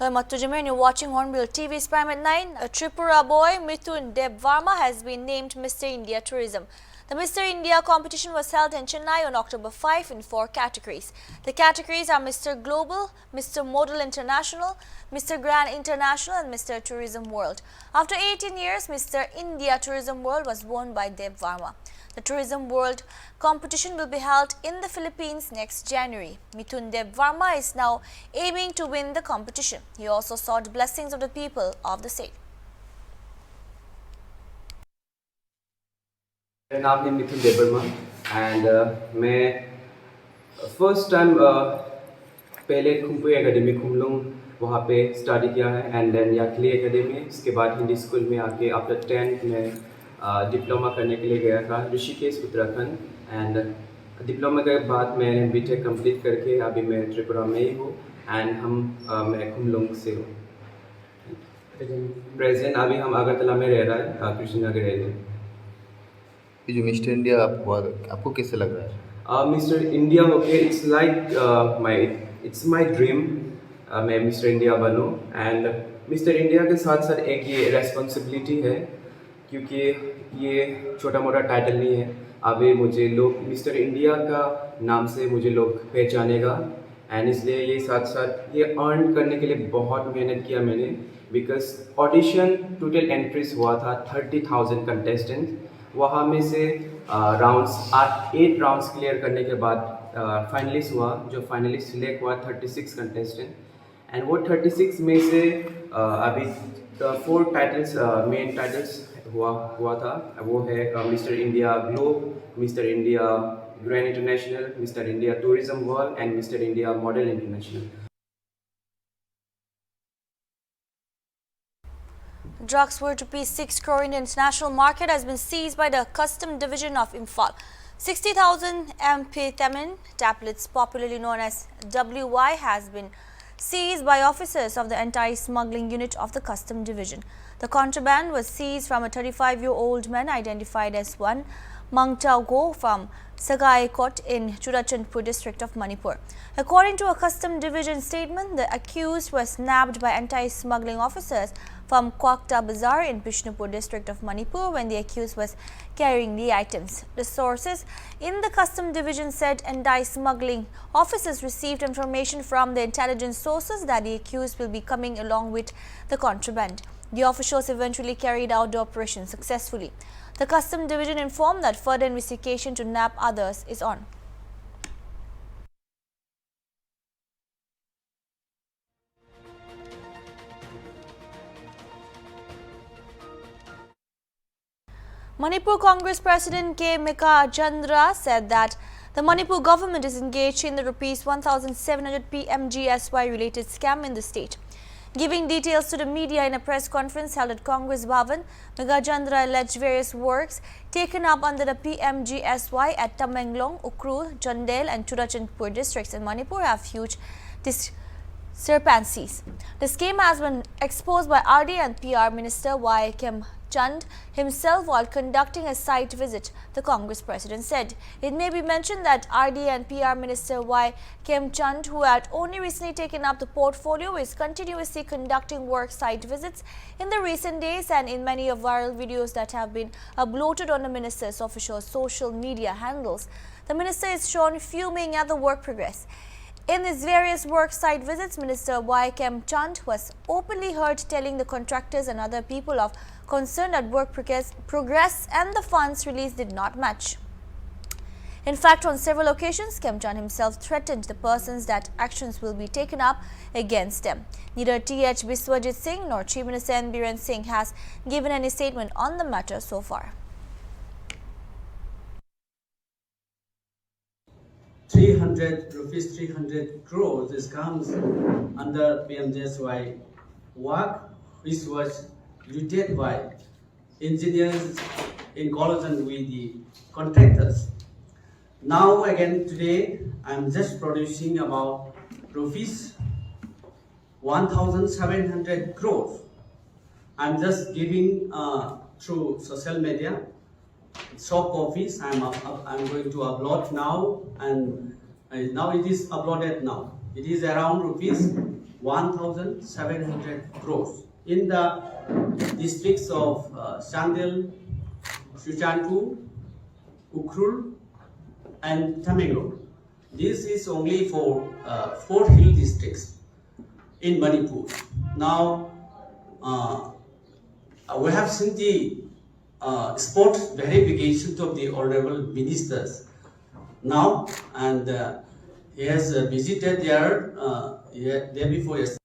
Hello, Mattujamer, and you're watching HornbillTV. It's Prime at 9. A Tripura boy, Mithun Deb Varma, has been named Mr. India Tourism. The Mr. India competition was held in Chennai on October 5 in 4 categories. The categories are Mr. Global, Mr. Model International, Mr. Grand International and Mr. Tourism World. After 18 years, Mr. India Tourism World was won by Deb Varma. The Tourism World competition will be held in the Philippines next January. Mithun Deb Varma is now aiming to win the competition. He also sought blessings of the people of the state. मेरा नाम है मिथुन देव Verma and मैं first time पहले खुम्पुई academy Khumlung वहाँ पे study किया है and then याखली academy, उसके बाद हिंदी स्कूल में आके आफ्टर 10th में डिप्लोमा करने के लिए गया था ऋषिकेश उत्तराखंड एंड डिप्लोमा के बाद मैं बीटेक कंप्लीट करके अभी मैं त्रिपुरा में ही हूँ एंड मैं खुमलुंग से हूँ। प्रेजेंट अभी हम अगरतला में रह रहा है कृष्णनगर एरिया। ये जो मिस्टर इंडिया आपको कैसे लग रहा है? मिस्टर इंडिया होके इट्स माय ड्रीम मैं मिस्टर इंडिया बनूं एंड मिस्टर इंडिया के साथ साथ एक ये रेस्पॉन्सिबिलिटी है क्योंकि ये छोटा मोटा टाइटल नहीं है। अभी मुझे लोग मिस्टर इंडिया का नाम से मुझे लोग पहचानेगा एंड इसलिए ये साथ साथ ये अर्न करने के लिए बहुत मेहनत किया मैंने बिकॉज ऑडिशन टोटल एंट्रीज हुआ था 30,000 कंटेस्टेंट, वहाँ में से आठ राउंड्स क्लियर करने के बाद फाइनलिस्ट हुआ। जो फाइनलिस्ट सिलेक्ट हुआ 36 कंटेस्टेंट एंड वो 36 में से अभी 4 टाइटल्स मेन टाइटल्स हुआ था। वो है Mister India globe, mister India grand international, mister India tourism world and Mister India model international. Drugs worth ₹6 crore in the international market has been seized by the Custom Division of Imphal. 60,000 amphetamine tablets, popularly known as WY, has been seized by officers of the Anti-Smuggling Unit of the Custom Division. The contraband was seized from a 35-year-old man identified as one Mangtao Go from Sagai Kot in Churachandpur district of Manipur. According to a Custom Division statement, the accused was nabbed by anti-smuggling officers from Kwakta Bazaar in Bishnupur district of Manipur when the accused was carrying the items. The sources in the Custom Division said anti-smuggling officers received information from the intelligence sources that the accused will be coming along with the contraband. The officials eventually carried out the operation successfully. The Custom Division informed that further investigation to nab others is on. Manipur Congress President K. Mika Chandra said that the Manipur government is engaged in the Rupees 1,700 PMGSY related scam in the state. Giving details to the media in a press conference held at Congress Bhavan, Mika Chandra alleged various works taken up under the PMGSY at Tamenglong, Ukhrul, Chandel and Churachandpur districts in Manipur have huge discrepancies. The scheme has been exposed by RD and PR Minister Y. Kim Chand himself while conducting a site visit, the Congress president said. It may be mentioned that RD and PR Minister Y. Kim Chand, who had only recently taken up the portfolio, is continuously conducting work site visits in the recent days and in many of viral videos that have been uploaded on the minister's official social media handles. The minister is shown fuming at the work progress. In his various work site visits, Minister Y. Kim Chand was openly heard telling the contractors and other people of concern that work progress and the funds released did not match. In fact, on several occasions, Kim Chand himself threatened the persons that actions will be taken up against them. Neither T.H. Biswajit Singh nor Chief Minister N. Biren Singh has given any statement on the matter so far. 300 crores. This comes under PMGSY work, which was looted by engineers in collaboration with the contractors. Now again today, I am just producing about rupees 1,700 crores. I am just giving through social media. Soft copies. I'm going to upload now, and now it is uploaded now. It is around rupees 1,700 crores. In the districts of Sandil, Suchanpur, Ukhrul, and Tamenglong. This is only for 4 hill districts in Manipur. Now, we have seen the sport verification of the honorable ministers now, and he has visited there day before yesterday.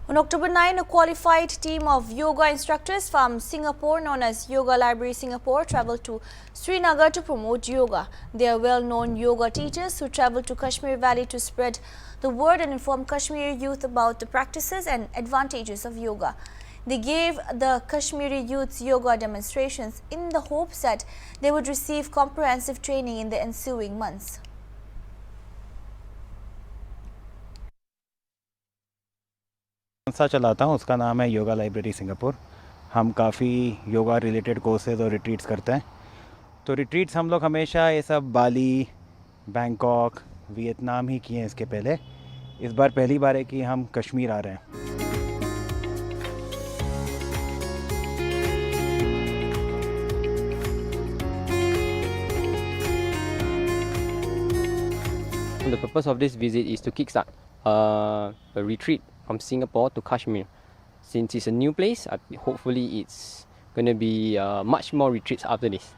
On October 9, a qualified team of yoga instructors from Singapore known as Yoga Library Singapore traveled to Srinagar to promote yoga. They are well-known yoga teachers who traveled to Kashmir Valley to spread the word and inform Kashmiri youth about the practices and advantages of yoga. They gave the Kashmiri youths yoga demonstrations in the hopes that they would receive comprehensive training in the ensuing months. संस्था चलाता हूँ, उसका नाम है yoga library Singapore. हम काफ़ी yoga related courses और retreats करते हैं। तो रिट्रीट्स हम लोग हमेशा ये सब बाली, बैंकॉक, वियतनाम ही किए हैं इसके पहले। इस बार पहली बार है कि हम कश्मीर आ रहे हैं। The purpose of this visit is to kickstart a retreat from Singapore to Kashmir. Since it's a new place, hopefully it's going to be much more retreats after this.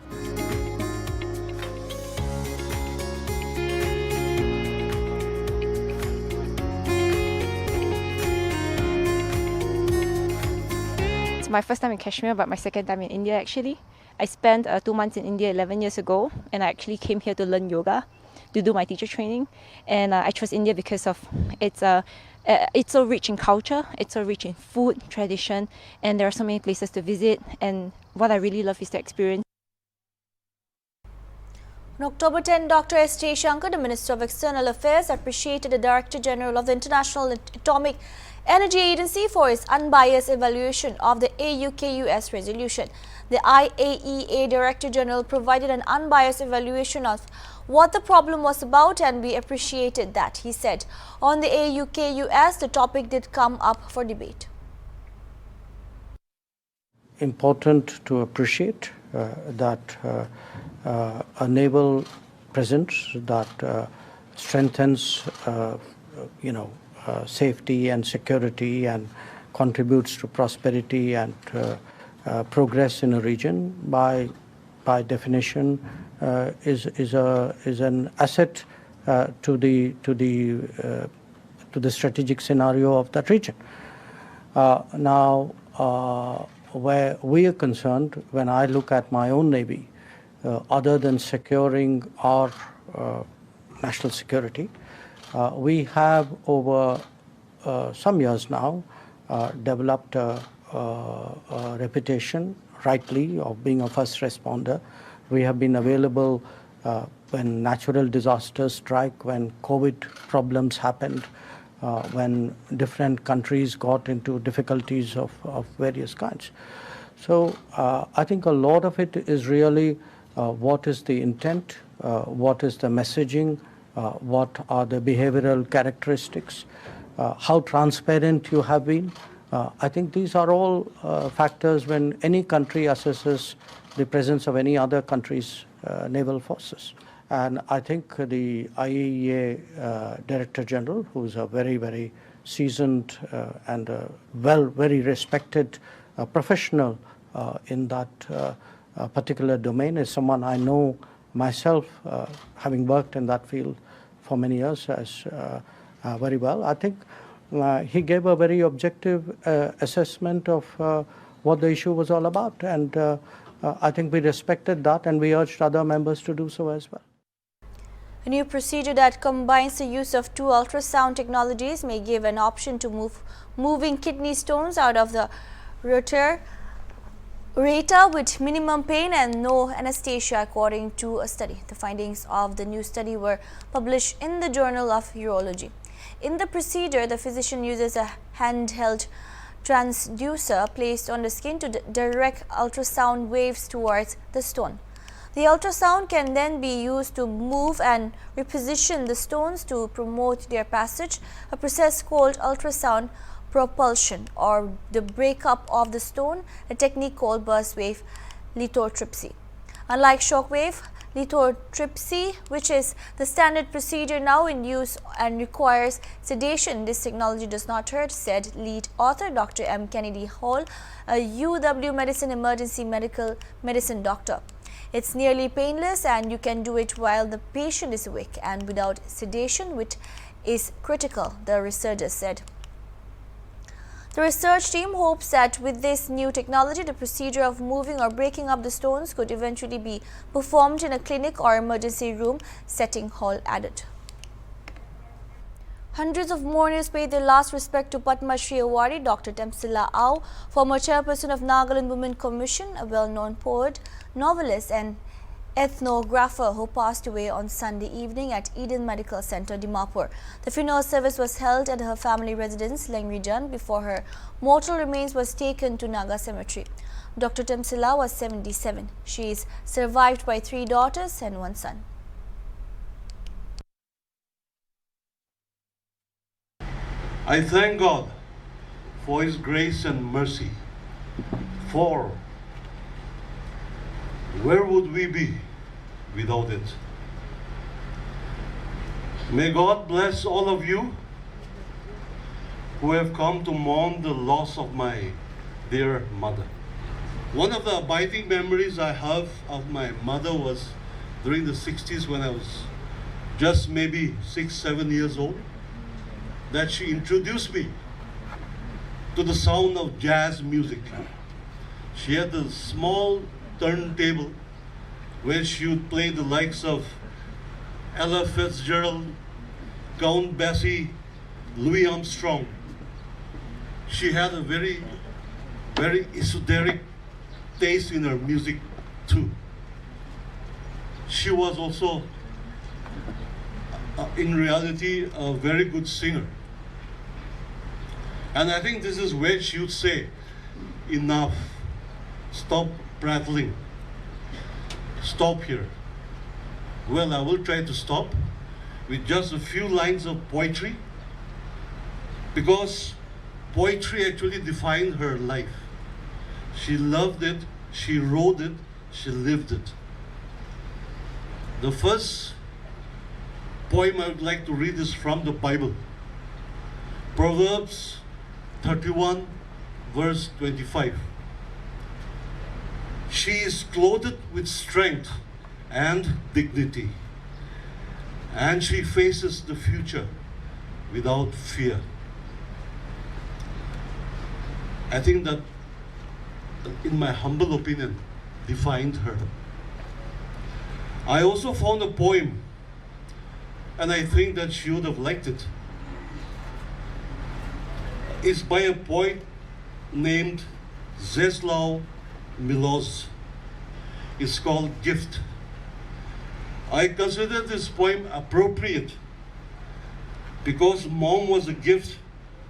It's my first time in Kashmir, but my second time in India actually. I spent 2 months in India 11 years ago, and I actually came here to learn yoga, to do my teacher training. And I chose India because of it's so rich in culture, it's so rich in food, tradition, and there are so many places to visit. And what I really love is the experience. On October 10, Dr. S. Shankar, the Minister of External Affairs, appreciated the Director General of the International Atomic Energy Agency for his unbiased evaluation of the AUKUS resolution. The IAEA Director General provided an unbiased evaluation of what the problem was about, and we appreciated that, he said. On the AUKUS, the topic did come up for debate. Important to appreciate that a naval presence that strengthens, safety and security and contributes to prosperity and progress in a region by definition is an asset to the strategic scenario of that region. Now, where we are concerned, when I look at my own Navy, other than securing our national security, we have over some years now developed a reputation, rightly, of being a first responder. We have been available when natural disasters strike, when COVID problems happened, when different countries got into difficulties of various kinds. So I think a lot of it is really what is the intent, what is the messaging, what are the behavioral characteristics, how transparent you have been. I think these are all factors when any country assesses the presence of any other country's naval forces. And I think the IAEA Director General, who is a very, very seasoned and very respected professional in that particular domain, is someone I know myself, having worked in that field for many years, as very well. I think he gave a very objective assessment of what the issue was all about, and I think we respected that, and we urged other members to do so as well. A new procedure that combines the use of 2 ultrasound technologies may give an option to moving kidney stones out of the ureter with minimum pain and no anesthesia, according to a study. The findings of the new study were published in the Journal of Urology. In the procedure, the physician uses a handheld transducer placed on the skin to direct ultrasound waves towards the stone. The ultrasound can then be used to move and reposition the stones to promote their passage, a process called ultrasound propulsion or the breakup of the stone, a technique called burst wave lithotripsy. Unlike shock wave lithotripsy, which is the standard procedure now in use and requires sedation, this technology does not hurt, said lead author Dr. M. Kennedy Hall, a UW Medicine emergency medical medicine doctor. It's nearly painless and you can do it while the patient is awake and without sedation, which is critical, the researchers said. The research team hopes that with this new technology, the procedure of moving or breaking up the stones could eventually be performed in a clinic or emergency room setting, Hall added. Hundreds of mourners paid their last respect to Padma Shri awardee Dr. Tamsilla, former chairperson of Nagaland Women Commission, a well-known poet, novelist and ethnographer who passed away on Sunday evening at Eden Medical Center, Dimapur. The funeral service was held at her family residence, Lengrijan, before her mortal remains was taken to Naga Cemetery. Dr. Tamsilla was 77. She is survived by 3 daughters and 1 son. I thank God for His grace and mercy, for where would we be without it? May God bless all of you who have come to mourn the loss of my dear mother. One of the abiding memories I have of my mother was during the 60s when I was just maybe 6-7 years old, that she introduced me to the sound of jazz music. She had a small turntable where she would play the likes of Ella Fitzgerald, Count Basie, Louis Armstrong. She had a very, very esoteric taste in her music too. She was also, in reality, a very good singer. And I think this is where she would say, enough, stop prattling, stop here. Well, I will try to stop with just a few lines of poetry, because poetry actually defined her life. She loved it, she wrote it, she lived it. The first poem I would like to read is from the Bible. Proverbs 31 verse 25. She is clothed with strength and dignity, and she faces the future without fear. I think that, in my humble opinion, defined her. I also found a poem, and I think that she would have liked it. It's by a poet named Czeslaw Milosz. It's called Gift. I consider this poem appropriate because Mom was a gift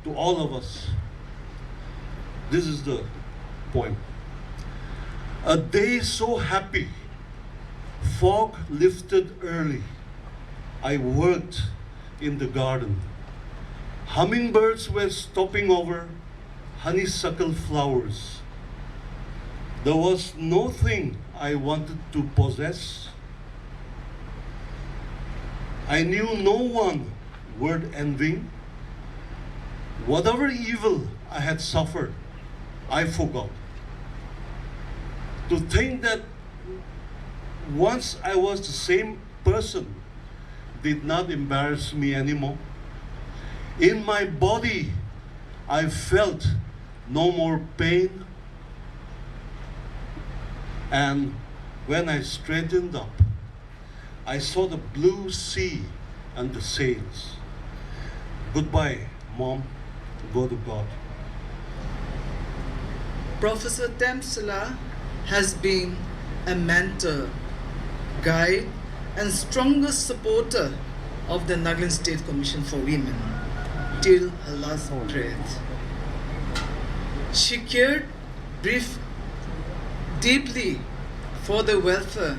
to all of us. This is the poem. A day so happy, fog lifted early. I worked in the garden. Hummingbirds were stopping over honeysuckle flowers. There was no thing I wanted to possess. I knew no one worth envying. Whatever evil I had suffered, I forgot. To think that once I was the same person did not embarrass me anymore. In my body, I felt no more pain. And when I straightened up, I saw the blue sea and the sails. Goodbye, Mom. Go to God. Professor Tamsilla has been a mentor, guide, and strongest supporter of the Nagaland State Commission for Women till her last breath. She cared deeply for the welfare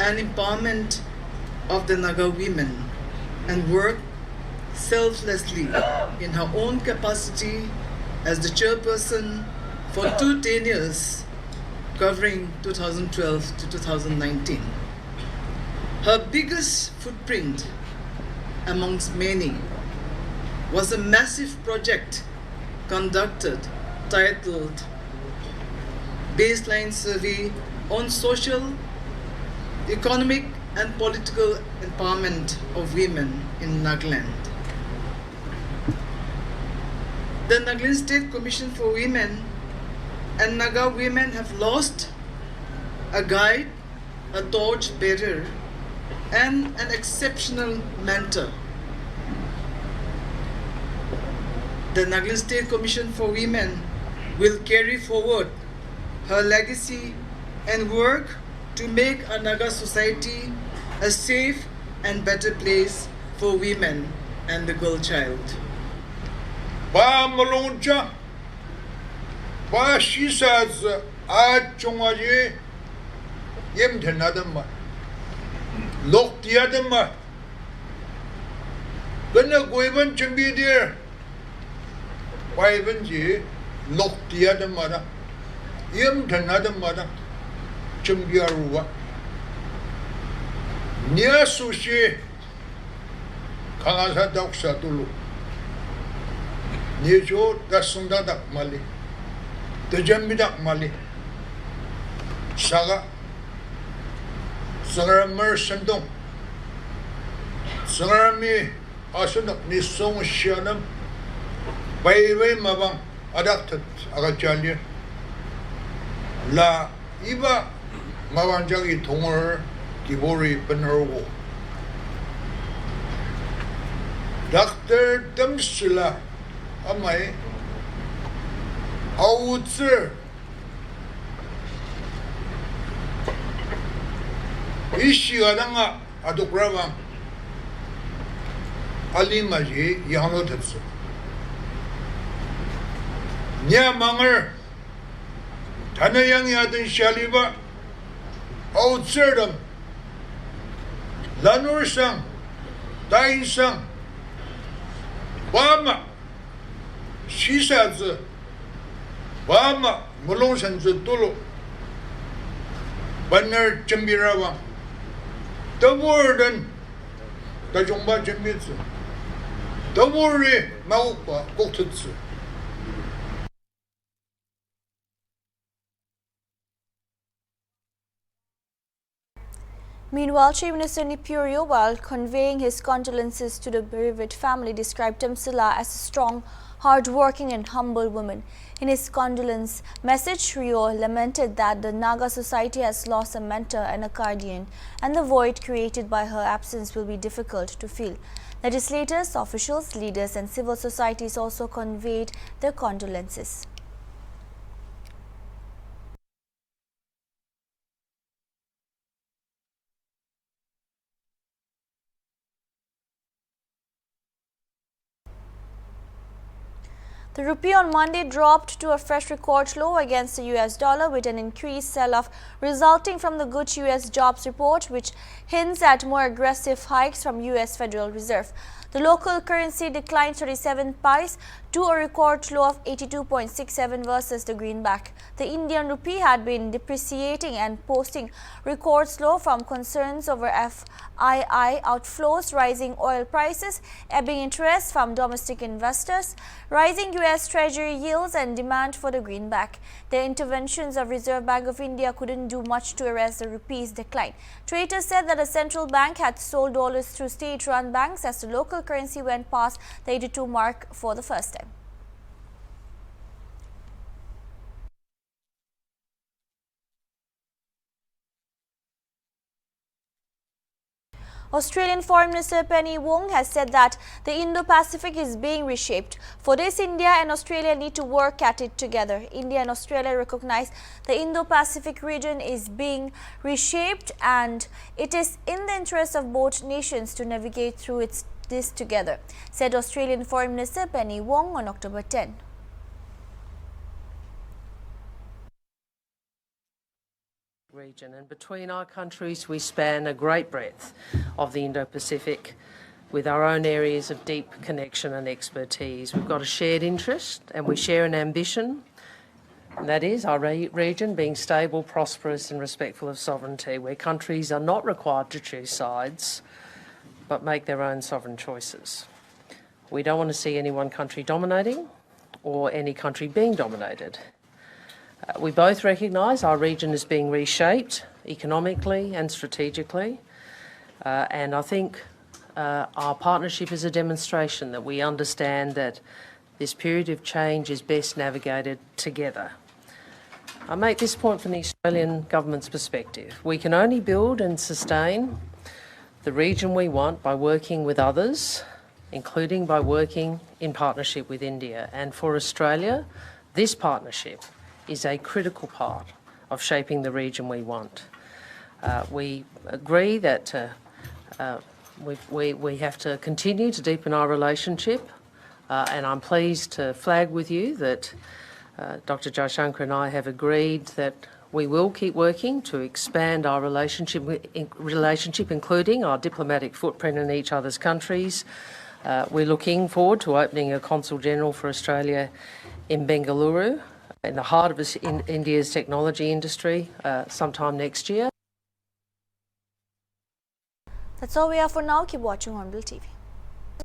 and empowerment of the Naga women and worked selflessly in her own capacity as the chairperson for 2 tenures covering 2012 to 2019. Her biggest footprint amongst many was a massive project conducted titled Baseline Survey on Social, Economic and Political Empowerment of Women in Nagaland. The Nagaland State Commission for Women and Naga women have lost a guide, a torch bearer, and an exceptional mentor. The Nagaland State Commission for Women will carry forward her legacy and work to make our Naga society a safe and better place for women and the girl child. Ba malungcha ba she says a chungaji yem thenadam lok tiadam gonna goiban chimbi dear why even ji lok tiadam mara yem thenadam mara chimbiaruwa nia sushi kangasa doksa tulu Nijo dasunda dak mali, dejambi dak mali, saga, sagaramer sendong, sagarami asanak ni song sianam, bayi mabang adapted agachalya, la iba mabanjagi tongor kibori penerwo. Dr. Tamsilla amai outser ishi adanga adukrava alimaji yahno tatsu nya mangar tanayang yadin shaliba outser dam lanur sang dain sang Bama she says Bama Moloshan Tulu Banner Chambirawa the word and the Jumba Chambitsu the worry Maupa Kokutsu. Meanwhile, Chief Minister Nipurio, while conveying his condolences to the bereaved family, described Tamsilla as a strong, hard-working and humble woman. In his condolence message, Rio lamented that the Naga society has lost a mentor and a guardian, and the void created by her absence will be difficult to fill. Legislators, officials, leaders and civil societies also conveyed their condolences. The rupee on Monday dropped to a fresh record low against the US dollar, with an increased sell-off resulting from the good US jobs report, which hints at more aggressive hikes from US Federal Reserve. The local currency declined 37 pice to a record low of 82.67 versus the greenback. The Indian rupee had been depreciating and posting records low from concerns over FII outflows, rising oil prices, ebbing interest from domestic investors, rising US Treasury yields and demand for the greenback. The interventions of Reserve Bank of India couldn't do much to arrest the rupee's decline. Traders said that the central bank had sold dollars through state-run banks as the local currency went past the 82 mark for the first time. Australian Foreign Minister Penny Wong has said that the Indo-Pacific is being reshaped. For this, India and Australia need to work at it together. India and Australia recognize the Indo-Pacific region is being reshaped, and it is in the interest of both nations to navigate through this together, said Australian Foreign Minister Penny Wong on October 10. Great region. And between our countries, we span a great breadth of the Indo-Pacific with our own areas of deep connection and expertise. We've got a shared interest and we share an ambition, and that is our region being stable, prosperous and respectful of sovereignty, where countries are not required to choose sides but make their own sovereign choices. We don't want to see any one country dominating or any country being dominated. We both recognise our region is being reshaped economically and strategically, and I think our partnership is a demonstration that we understand that this period of change is best navigated together. I make this point from the Australian government's perspective. We can only build and sustain the region we want by working with others, including by working in partnership with India. And for Australia, this partnership is a critical part of shaping the region we want. We agree that we have to continue to deepen our relationship, and I'm pleased to flag with you that Dr. Jaishankar and I have agreed that we will keep working to expand our relationship, including our diplomatic footprint in each other's countries. We're looking forward to opening a Consul General for Australia in Bengaluru, in the heart of India's technology industry, sometime next year. That's all we have for now. Keep watching HornbillTV.